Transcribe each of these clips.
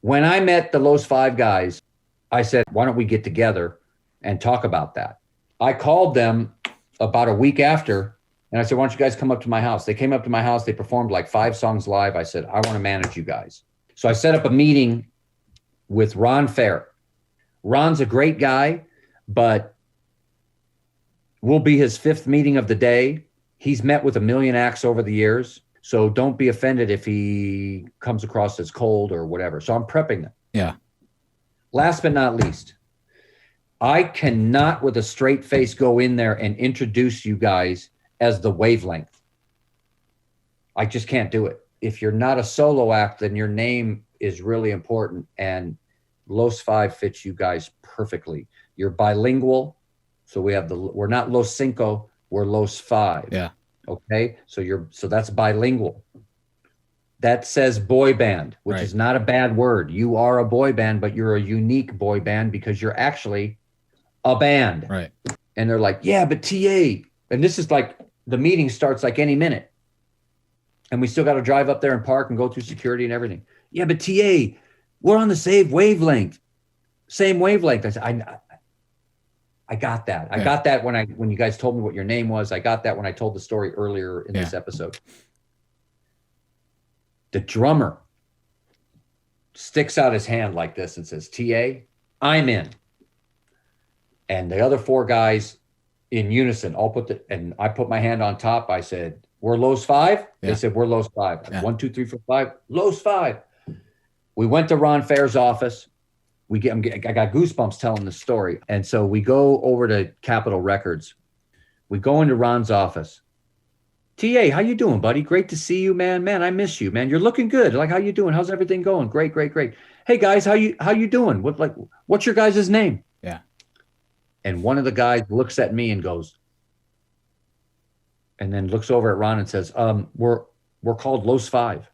When I met the Los Five guys, I said, why don't we get together and talk about that? I called them about a week after, and I said, why don't you guys come up to my house? They came up to my house. They performed like 5 songs live. I said, I want to manage you guys. So I set up a meeting with Ron Fair. Ron's a great guy, but we'll be his 5th meeting of the day. He's met with a million acts over the years. So don't be offended if he comes across as cold or whatever. So I'm prepping them. Yeah. Last but not least, I cannot with a straight face go in there and introduce you guys as the Wavelength. I just can't do it. If you're not a solo act, then your name is really important. And Los Five fits you guys perfectly. You're bilingual. So we're not Los Cinco, we're Los Five. Yeah. Okay. So that's bilingual. That says boy band, which is not a bad word. You are a boy band, but you're a unique boy band because you're actually a band. Right. And they're like, yeah, but TA. And this is like, the meeting starts like any minute. And we still got to drive up there and park and go through security and everything. Yeah, but TA, we're on the same wavelength. Same wavelength. I said, I got that. I got that when you guys told me what your name was. I got that when I told the story earlier in this episode. The drummer sticks out his hand like this and says, TA, I'm in. And the other 4 guys in unison, I put my hand on top. I said, we're Los Five. Yeah. They said, we're Los Five. Yeah. 1, 2, 3, 4, 5, Los Five. We went to Ron Fair's office. I got goosebumps telling the story. And so we go over to Capitol Records. We go into Ron's office. TA, how you doing, buddy? Great to see you, man. Man, I miss you, man. You're looking good. Like, how you doing? How's everything going? Great. Hey guys, how you doing? What's your guys' name? Yeah. And one of the guys looks at me and goes, and then looks over at Ron and says, we're called Los Five.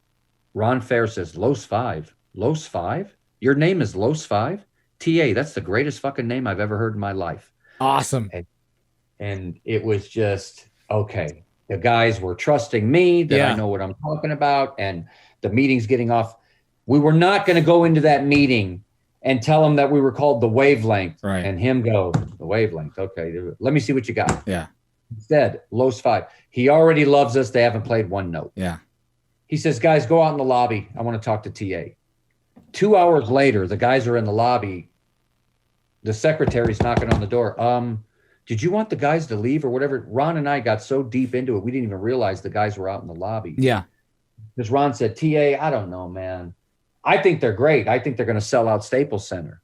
Ron Fair says, Los Five? Los Five? Your name is Los Five? TA, that's the greatest fucking name I've ever heard in my life. Awesome. And it was just, okay. The guys were trusting me that I know what I'm talking about. And the meeting's getting off. We were not going to go into that meeting and tell him that we were called the Wavelength. Right. And him go, the Wavelength. Okay, let me see what you got. Yeah. Instead, Los Five. He already loves us. They haven't played one note. Yeah. He says, guys, go out in the lobby. I want to talk to TA. 2 hours later, the guys are in the lobby. The secretary's knocking on the door. Did you want the guys to leave or whatever? Ron and I got so deep into it, we didn't even realize the guys were out in the lobby. Yeah. Because Ron said, TA, I don't know, man. I think they're great. I think they're going to sell out Staples Center.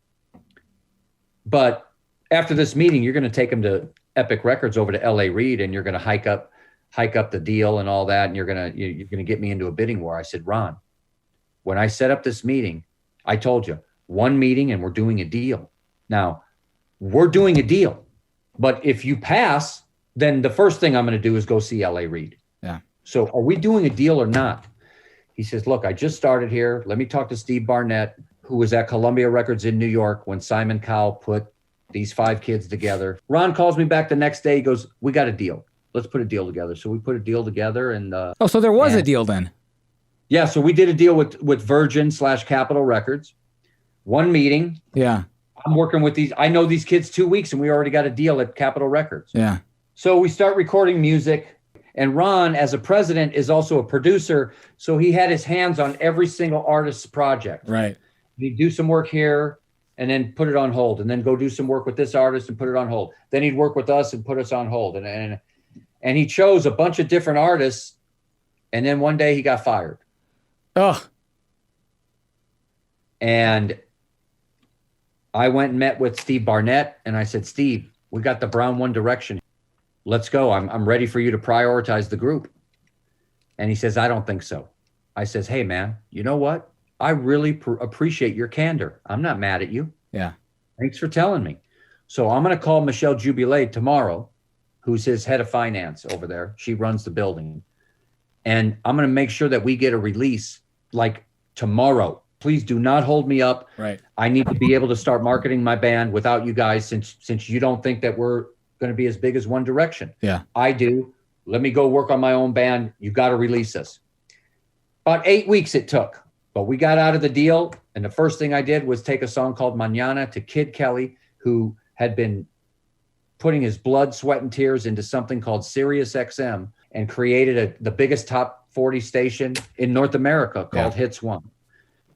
But after this meeting, you're going to take them to Epic Records over to LA Reid, and you're going to hike up the deal and all that, and you're going to get me into a bidding war. I said, Ron, when I set up this meeting, I told you, one meeting and we're doing a deal. Now, we're doing a deal. But if you pass, then the first thing I'm going to do is go see LA Reid. Yeah. So are we doing a deal or not? He says, look, I just started here. Let me talk to Steve Barnett, who was at Columbia Records in New York when Simon Cowell put these 5 kids together. Ron calls me back the next day. He goes, we got a deal. Let's put a deal together. So we put a deal together. And so there was a deal then. Yeah. So we did a deal with Virgin / Capitol Records. One meeting. Yeah. I'm working with these. I know these kids 2 weeks and we already got a deal at Capitol Records. Yeah. So we start recording music. And Ron, as a president, is also a producer. So he had his hands on every single artist's project. Right. He'd do some work here and then put it on hold, and then go do some work with this artist and put it on hold. Then he'd work with us and put us on hold. And he chose a bunch of different artists. And then one day he got fired. Oh. And I went and met with Steve Barnett, and I said, Steve, we got the Brown One Direction. Let's go. I'm ready for you to prioritize the group. And he says, I don't think so. I says, hey, man, you know what? I really appreciate your candor. I'm not mad at you. Yeah. Thanks for telling me. So I'm going to call Michelle Jubilee tomorrow, who's his head of finance over there. She runs the building. And I'm going to make sure that we get a release like tomorrow. Please do not hold me up. Right. I need to be able to start marketing my band without you guys, since you don't think that we're going to be as big as One Direction. Yeah. I do. Let me go work on my own band. You got to release us. About 8 weeks it took. But we got out of the deal, and the first thing I did was take a song called Mañana to Kid Kelly, who had been putting his blood, sweat, and tears into something called Sirius XM and created the biggest top 40 station in North America called Hits One.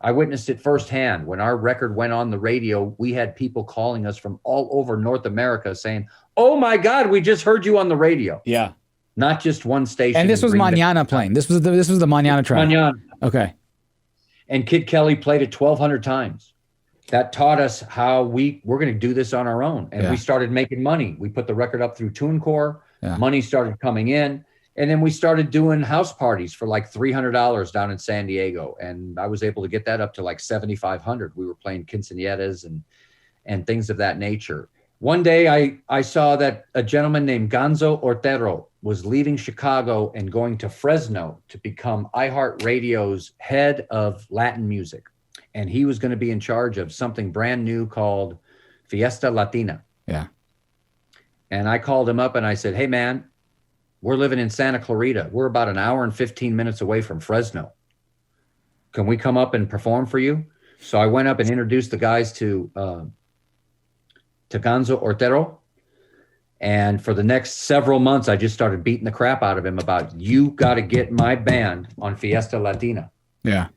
I witnessed it firsthand. When our record went on the radio, we had people calling us from all over North America saying, "Oh my God, we just heard you on the radio." Yeah. Not just one station. And this was Mañana playing. This was the Mañana track. Mañana. Okay. And Kid Kelly played it 1,200 times. That taught us how we're going to do this on our own. And we started making money. We put the record up through TuneCore. Money started coming in. And then we started doing house parties for like $300 down in San Diego. And I was able to get that up to like 7,500. We were playing quinceañeras and things of that nature. One day I saw that a gentleman named Gonzo Ortero was leaving Chicago and going to Fresno to become iHeartRadio's head of Latin music. And he was going to be in charge of something brand new called Fiesta Latina. Yeah. And I called him up and I said, "Hey man, we're living in Santa Clarita. We're about an hour and 15 minutes away from Fresno. Can we come up and perform for you?" So I went up and introduced the guys to Gonzo Ortero. And for the next several months, I just started beating the crap out of him about, "You got to get my band on Fiesta Latina." Yeah.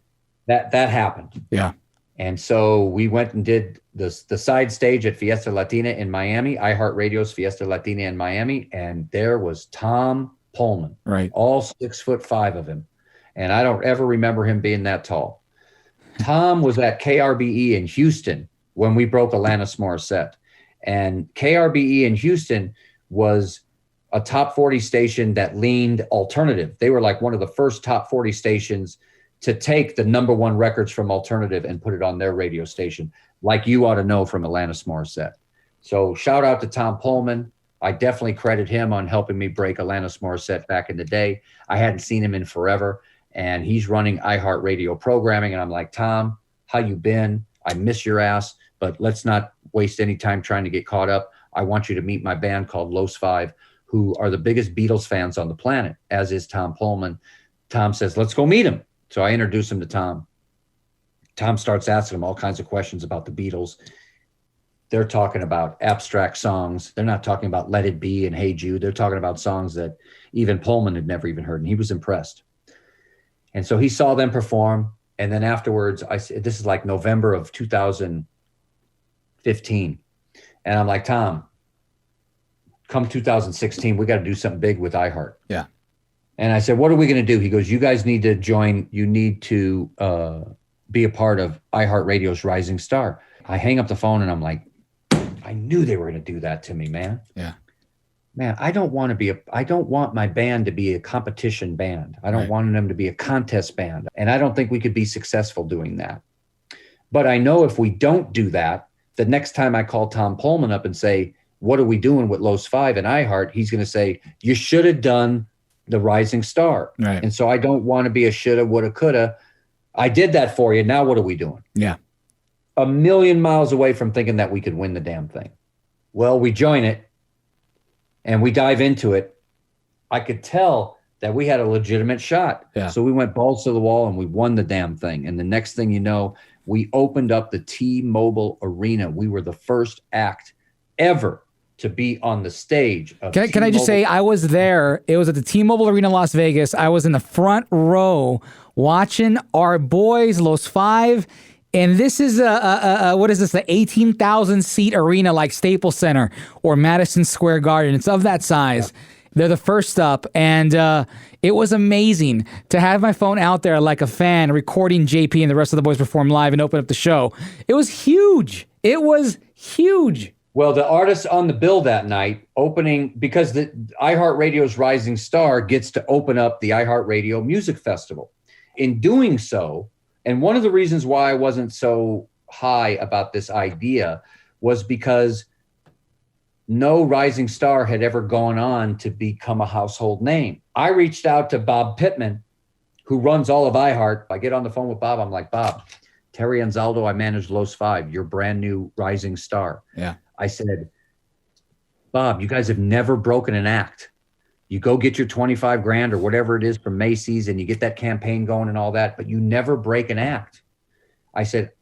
That happened. Yeah. And so we went and did the side stage at Fiesta Latina in Miami, iHeartRadio's Fiesta Latina in Miami. And there was Tom Pullman, right? All 6'5" of him. And I don't ever remember him being that tall. Tom was at KRBE in Houston when we broke Alanis Morissette. And KRBE in Houston was a top 40 station that leaned alternative. They were like one of the first top 40 stations to take the number one records from alternative and put it on their radio station, like You Ought to Know from Alanis Morissette. So shout out to Tom Pullman. I definitely credit him on helping me break Alanis Morissette back in the day. I hadn't seen him in forever, and he's running iHeartRadio programming. And I'm like, "Tom, how you been? I miss your ass, but let's not waste any time trying to get caught up. I want you to meet my band called Los Five, who are the biggest Beatles fans on the planet, as is Tom Pullman." Tom says, "Let's go meet him." So I introduce him to Tom. Tom starts asking him all kinds of questions about the Beatles. They're talking about abstract songs. They're not talking about Let It Be and Hey Jude. They're talking about songs that even Pullman had never even heard, and he was impressed. And so he saw them perform. And then afterwards, this is like November of 2015. And I'm like, "Tom, come 2016, we got to do something big with iHeart." Yeah. And I said, "What are we going to do?" He goes, "You guys need to join. You need to be a part of iHeartRadio's Rising Star." I hang up the phone and I'm like, I knew they were going to do that to me, man. Yeah. Man, I don't want my band to be a competition band. I don't want them to be a contest band. And I don't think we could be successful doing that. But I know if we don't do that, the next time I call Tom Pullman up and say, "What are we doing with Los Five and iHeart?" He's going to say, "You should have done the Rising Star." Right. And so I don't want to be a shoulda, woulda, coulda. I did that for you. Now what are we doing? Yeah. A million miles away from thinking that we could win the damn thing. Well, we join it and we dive into it. I could tell that we had a legitimate shot. Yeah. So we went balls to the wall and we won the damn thing. And the next thing you know, we opened up the T-Mobile Arena. We were the first act ever to be on the stage of Can I just say, I was there. It was at the T-Mobile Arena, Las Vegas. I was in the front row watching our boys, Los Five. And this is what is this? The 18,000 seat arena like Staples Center or Madison Square Garden. It's of that size. Yeah. They're the first up. And it was amazing to have my phone out there like a fan recording JP and the rest of the boys perform live and open up the show. It was huge. It was huge. Well, the artists on the bill that night opening, because the iHeartRadio's Rising Star gets to open up the iHeartRadio Music Festival. In doing so, and one of the reasons why I wasn't so high about this idea was because no rising star had ever gone on to become a household name. I reached out to Bob Pittman, who runs all of iHeart. I get on the phone with Bob. I'm like, "Bob, Terry Anzaldo, I manage Los Five, your brand new rising star." Yeah. I said, "Bob, you guys have never broken an act. You go get your 25 grand or whatever it is from Macy's and you get that campaign going and all that, but you never break an act. I said,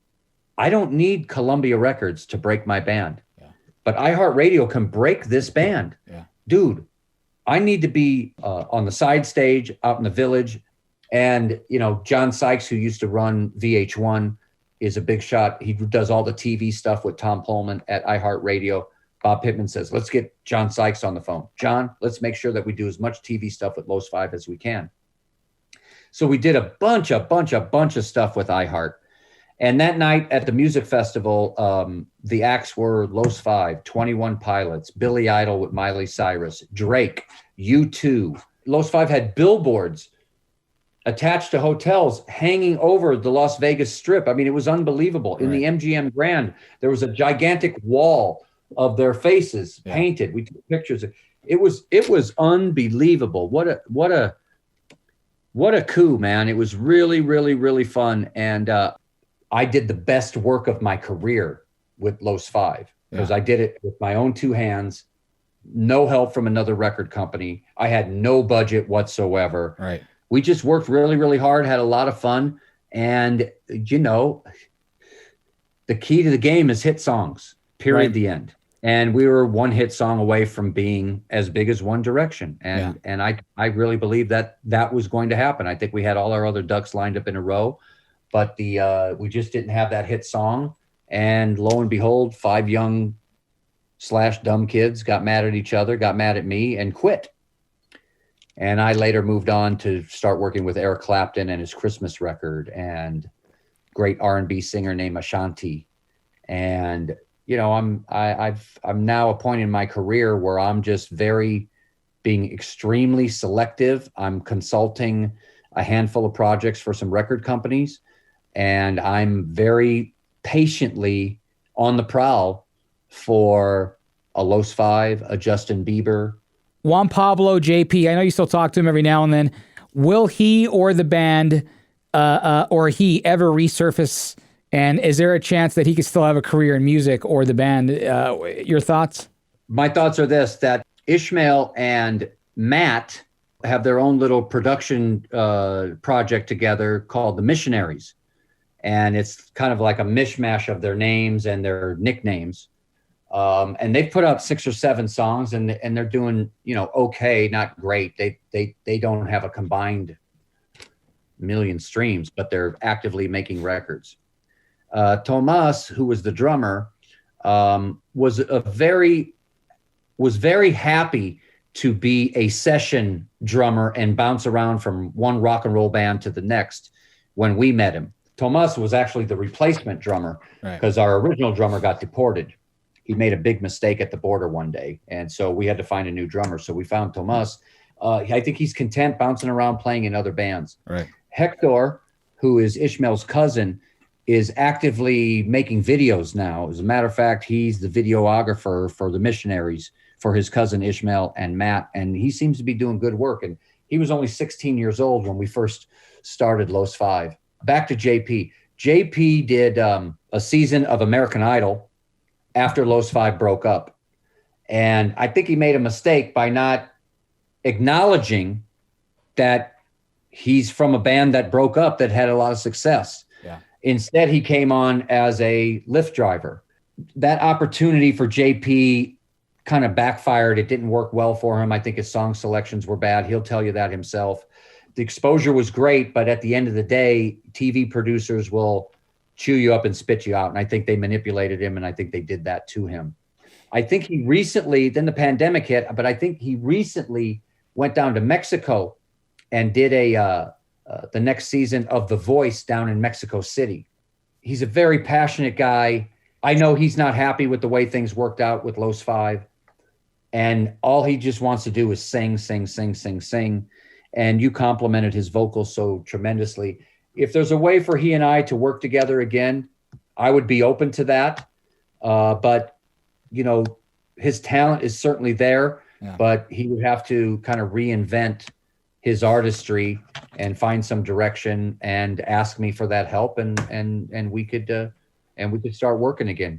I don't need Columbia Records to break my band, Yeah. but iHeartRadio can break this band. Yeah. Dude, I need to be on the side stage out in the village. And, John Sykes, who used to run VH1, is a big shot. He does all the TV stuff with Tom Pullman at iHeartRadio. Bob Pittman says, let's get John Sykes on the phone. John, let's make sure that we do as much TV stuff with Los Five as we can. So we did a bunch of stuff with iHeart. And that night at the music festival, the acts were Los Five, 21 Pilots, Billy Idol with Miley Cyrus, Drake, U2. Los Five had billboards attached to hotels hanging over the Las Vegas Strip. I mean, it was unbelievable. In the MGM Grand, there was a gigantic wall of their faces painted. We took pictures. It was unbelievable. What a coup, man. It was really, really, really fun. And I did the best work of my career with Los Five because I did it with my own two hands, no help from another record company. I had no budget whatsoever. Right. We just worked really, really hard, had a lot of fun. And, the key to the game is hit songs, period, the end. And we were one hit song away from being as big as One Direction. And I really believe that was going to happen. I think we had all our other ducks lined up in a row, but we just didn't have that hit song. And lo and behold, 5 young / dumb kids got mad at each other, got mad at me, and quit. And I later moved on to start working with Eric Clapton and his Christmas record, and great R&B singer named Ashanti. And I'm now a point in my career where I'm just being extremely selective. I'm consulting a handful of projects for some record companies, and I'm very patiently on the prowl for a Los Five, a Justin Bieber. Juan Pablo JP, I know you still talk to him every now and then. Will he or the band or he ever resurface? And is there a chance that he could still have a career in music or the band? Your thoughts? My thoughts are that Ishmael and Matt have their own little production project together called The Missionaries. And it's kind of like a mishmash of their names and their nicknames. And they've put out 6 or 7 songs, and they're doing, okay, not great. They don't have a combined million streams, but they're actively making records. Tomas, who was the drummer, was very happy to be a session drummer and bounce around from one rock and roll band to the next when we met him. Tomas was actually the replacement drummer because our original drummer got deported. He made a big mistake at the border one day, and so we had to find a new drummer. So we found Tomas. I think he's content bouncing around playing in other bands. Right. Hector, who is Ishmael's cousin, is actively making videos now. As a matter of fact, he's the videographer for The Missionaries for his cousin Ishmael and Matt, and he seems to be doing good work. And he was only 16 years old when we first started Los Five. Back to JP. JP did a season of American Idol after Los Five broke up. And I think he made a mistake by not acknowledging that he's from a band that broke up that had a lot of success. Yeah. Instead, he came on as a Lyft driver. That opportunity for JP kind of backfired. It didn't work well for him. I think his song selections were bad. He'll tell you that himself. The exposure was great, but at the end of the day, TV producers will chew you up and spit you out. And I think they manipulated him, and I think they did that to him. I think he recently, then the pandemic hit, but I think he recently went down to Mexico and did the next season of The Voice down in Mexico City. He's a very passionate guy. I know he's not happy with the way things worked out with Los Five. And all he just wants to do is sing, sing, sing, sing, sing. And you complimented his vocals so tremendously. If there's a way for he and I to work together again, I would be open to that. But, his talent is certainly there, but he would have to kind of reinvent his artistry and find some direction and ask me for that help. And we could start working again.